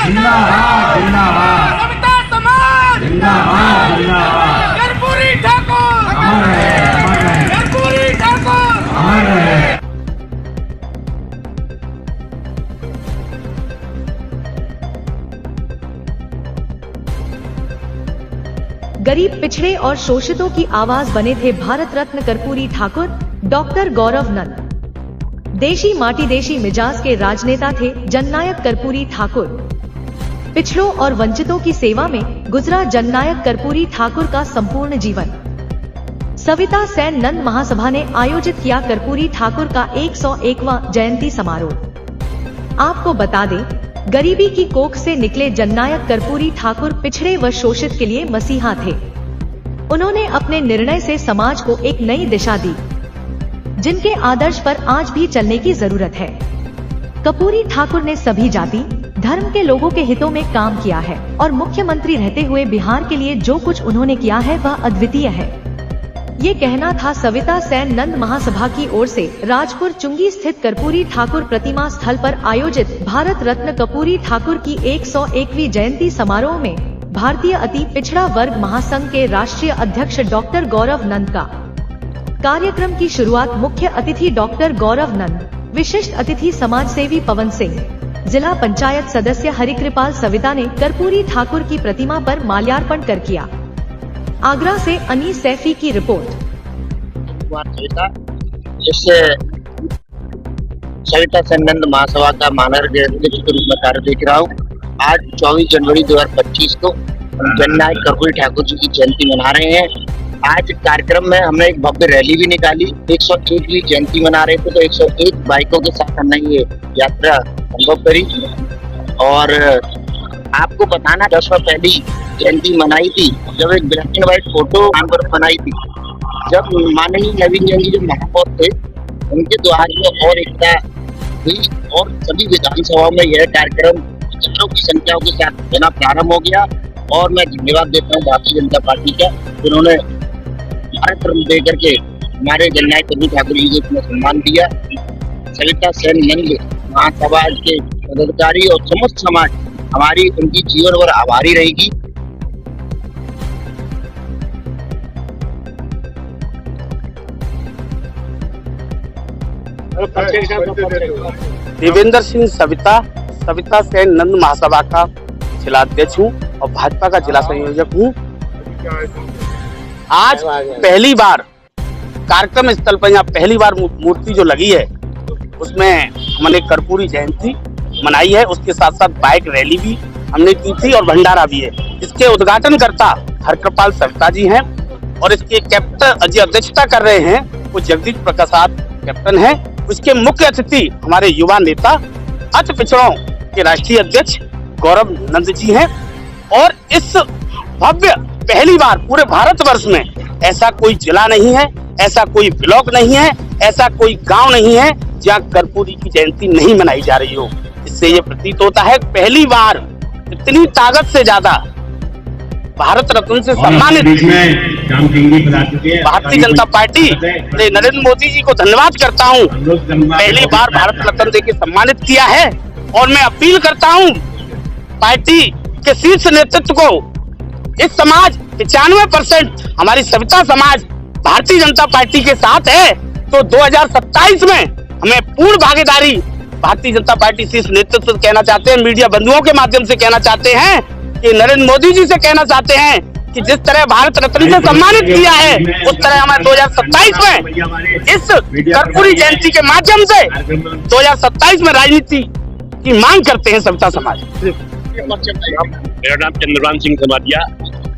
जिंदाबाद जिंदाबाद सविता समाज जिंदाबाद जिंदाबाद कर्पूरी ठाकुर अमर रहे कर्पूरी ठाकुर अमर रहे। गरीब, पिछड़े और शोषितों की आवाज बने थे भारत रत्न कर्पूरी ठाकुर डॉक्टर गौरव नंद। देशी माटी देशी मिजाज के राजनेता थे जननायक कर्पूरी ठाकुर। पिछड़ों और वंचितों की सेवा में गुजरा जननायक कर्पूरी ठाकुर का संपूर्ण जीवन। सविता सेन नंद महासभा ने आयोजित किया कर्पूरी ठाकुर का 101वां जयंती समारोह। आपको बता दें, गरीबी की कोख से निकले जननायक कर्पूरी ठाकुर पिछड़े व शोषित के लिए मसीहा थे। उन्होंने अपने निर्णय से समाज को एक नई दिशा दी, जिनके आदर्श पर आज भी चलने की जरूरत है। कर्पूरी ठाकुर ने सभी जाति धर्म के लोगों के हितों में काम किया है और मुख्यमंत्री रहते हुए बिहार के लिए जो कुछ उन्होंने किया है वह अद्वितीय है। ये कहना था सविता सेन नंद महासभा की ओर से राजपुर चुंगी स्थित कर्पूरी ठाकुर प्रतिमा स्थल पर आयोजित भारत रत्न कर्पूरी ठाकुर की 101वीं जयंती समारोह में भारतीय अति पिछड़ा वर्ग महासंघ के राष्ट्रीय अध्यक्ष डॉक्टर गौरव नंद का। कार्यक्रम की शुरुआत मुख्य अतिथि डॉक्टर गौरव नंद, विशिष्ट अतिथि समाज सेवी पवन सिंह, जिला पंचायत सदस्य हरिकृपाल सविता ने कर्पूरी ठाकुर की प्रतिमा पर माल्यार्पण कर किया। आगरा से अनीस सैफी की रिपोर्ट। सविता सेन नंद महासभा का माननीय अध्यक्ष के रूप में कार्य देख रहा हूँ। आज 24 जनवरी 2025 को जननायक कर्पूरी ठाकुर जी की जयंती मना रहे हैं। आज कार्यक्रम में हमने एक भव्य रैली भी निकाली। 101वीं जयंती मना रहे थे तो 101 बाइकों के साथ हमने ये यात्रा संभव करी। और आपको बताना 10 वर्ष पहली जयंती मनाई थी जब एक ब्लैक एंड व्हाइट फोटो पर बनाई थी, जब माननीय नवीन जंगी जो महापौर थे उनके द्वार में और एकता हुई और सभी विधानसभाओं में यह कार्यक्रम हजारों की संख्याओं के साथ होना प्रारंभ हो गया। और मैं धन्यवाद देता हूँ भारतीय जनता पार्टी का, जिन्होंने भारत रत्न देकर के हमारे जननायक कर्पूरी ठाकुर जी को सम्मान दिया। सविता सेन नंद महासभा के पदाधिकारी और समस्त समाज हमारी उनकी जीवन भर आभारी रहेगी। देवेंद्र सिंह सविता सेन नंद महासभा का जिलाध्यक्ष हूँ और भाजपा का जिला संयोजक हूँ। आज पहली बार कार्यक्रम स्थल पर यहाँ पहली बार मूर्ति जो लगी है उसमें हमने कर्पूरी जयंती मनाई है। उसके साथ साथ बाइक रैली भी हमने की थी और भंडारा भी है। इसके उद्घाटनकर्ता हरकृपाल सविता जी हैं और इसके कैप्टन जी अध्यक्षता कर रहे हैं वो जगदीश प्रसाद कैप्टन हैं। उसके मुख्य अतिथि हमारे युवा नेता अति पिछड़ों के राष्ट्रीय अध्यक्ष गौरव नंद जी हैं। और इस भव्य पहली बार पूरे भारतवर्ष में ऐसा कोई जिला नहीं है, ऐसा कोई ब्लॉक नहीं है, ऐसा कोई गांव नहीं है जहां कर्पूरी की जयंती नहीं मनाई जा रही हो। इससे ये प्रतीत होता है पहली बार इतनी ताकत से ज्यादा भारत रत्न से सम्मानित भारतीय जनता पार्टी ने नरेंद्र मोदी जी को धन्यवाद करता हूं। पहली बार भारत रत्न देके सम्मानित किया है और मैं अपील करता हूं पार्टी के शीर्ष नेतृत्व को, इस समाज 95% हमारी सविता समाज भारतीय जनता पार्टी के साथ है, तो 2027 में हमें पूर्ण भागीदारी भारतीय जनता पार्टी शीर्ष नेतृत्व से कहना चाहते हैं, मीडिया बंधुओं के माध्यम से कहना चाहते हैं कि नरेंद्र मोदी जी से कहना चाहते हैं कि जिस तरह भारत रत्न से सम्मानित किया है उस तरह हमें 2027 में इस कर्पूरी जयंती के माध्यम से 2027 में राजनीति की मांग करते हैं सविता समाज। मेरा नाम चंद्रभान सिंह समाजिया,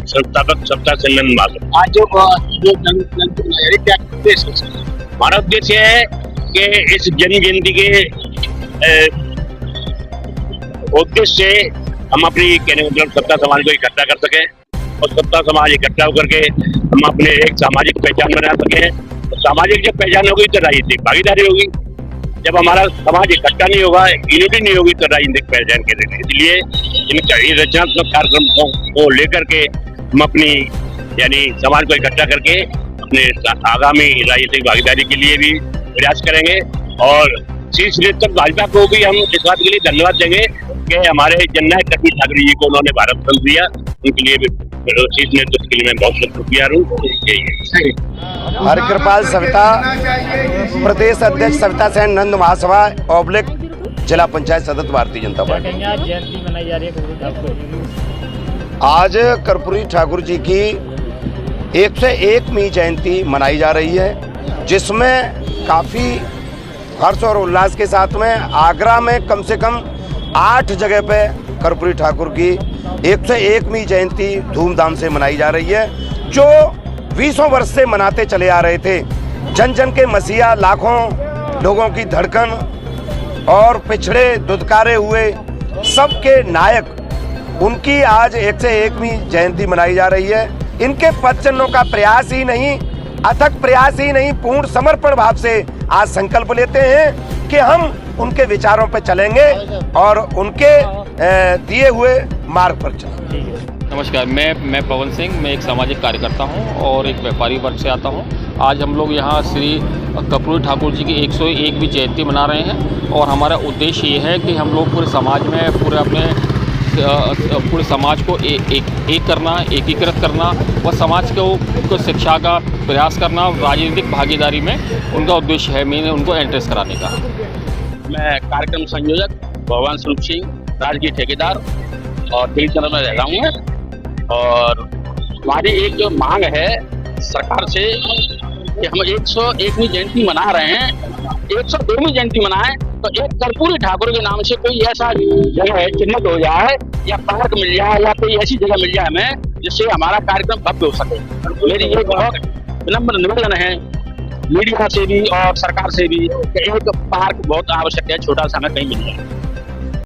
संस्थापक सविता सेन नंद महासभा। आज हमारा उद्देश्य है कि इस जन जयंती के उद्देश्य से हम अपनी कहने मतलब सविता समाज को इकट्ठा कर सकें और सविता समाज इकट्ठा होकर के हम अपने एक सामाजिक पहचान बना सकें। तो सामाजिक जब पहचान होगी तो राजनीतिक भागीदारी होगी। जब हमारा समाज इकट्ठा नहीं होगा, यूनिटी नहीं होगी तो राजनीतिक पहचान के लिए, इसलिए इन रचनात्मक कार्यक्रमों को लेकर के हम अपनी यानी समाज को इकट्ठा करके अपने आगामी राजनीतिक भागीदारी के लिए भी प्रयास करेंगे। और शीर्ष नेतृत्व भाजपा को भी हम इस बात के लिए धन्यवाद देंगे कि हमारे जननायक कर्पूरी ठाकुर जी को उन्होंने भारत रत्न दिया। उनके लिए शीर्ष नेतृत्व के लिए मैं बहुत बहुत शुक्रिया हूँ। हरकृपाल सविता, प्रदेश अध्यक्ष सविता सेन नंद महासभा ऑब्लिक जिला पंचायत सदस्य भारतीय जनता पार्टी। जयंती मनाई जा रही है कर्पूरी ठाकुर। आज कर्पूरी ठाकुर जी की 101वीं जयंती मनाई जा रही है, जिसमें काफ़ी हर्ष और उल्लास के साथ में आगरा में कम से कम 8 जगह पे कर्पूरी ठाकुर की 101वीं जयंती धूमधाम से मनाई जा रही है, जो 20 वर्ष से मनाते चले आ रहे थे। जन जन के मसीहा, लाखों लोगों की धड़कन और पिछड़े दुदकारे हुए सबके नायक, उनकी आज 101वीं जयंती मनाई जा रही है। इनके पद चिन्हों का प्रयास ही नहीं, अथक प्रयास ही नहीं, पूर्ण समर्पण भाव से आज संकल्प लेते हैं कि हम उनके विचारों पर चलेंगे और उनके दिए हुए मार्ग पर चलेंगे। नमस्कार, मैं पवन सिंह, मैं एक सामाजिक कार्यकर्ता हूं और एक व्यापारी वर्ग से आता हूं। आज हम लोग यहां श्री कर्पूरी ठाकुर जी की 101वीं जयंती मना रहे हैं और हमारा उद्देश्य ये है कि हम लोग पूरे समाज में पूरे समाज को एक करना, एकीकृत करना और समाज को शिक्षा का प्रयास करना, राजनीतिक भागीदारी में उनका उद्देश्य है, मैंने उनको एंट्रेस कराने का। मैं कार्यक्रम संयोजक भगवान स्वरूप सिंह, राजकीय ठेकेदार और दिल्ली में रह रहा हूँ। और हमारी एक जो मांग है सरकार से कि हम 101वीं जयंती मना रहे हैं, 102वीं जयंती मनाएं तो एक कर्पूरी ठाकुर के नाम से कोई ऐसा जगह चिन्हित हो जाए या पार्क मिल जाए या कोई ऐसी जगह मिल जाए हमें, जिससे हमारा कार्यक्रम भव्य हो सके। मेरी ये बहुत विनम्र निवेदन है मीडिया से भी और सरकार से भी कि एक पार्क बहुत आवश्यक है, छोटा सा हमें कहीं मिल जाए।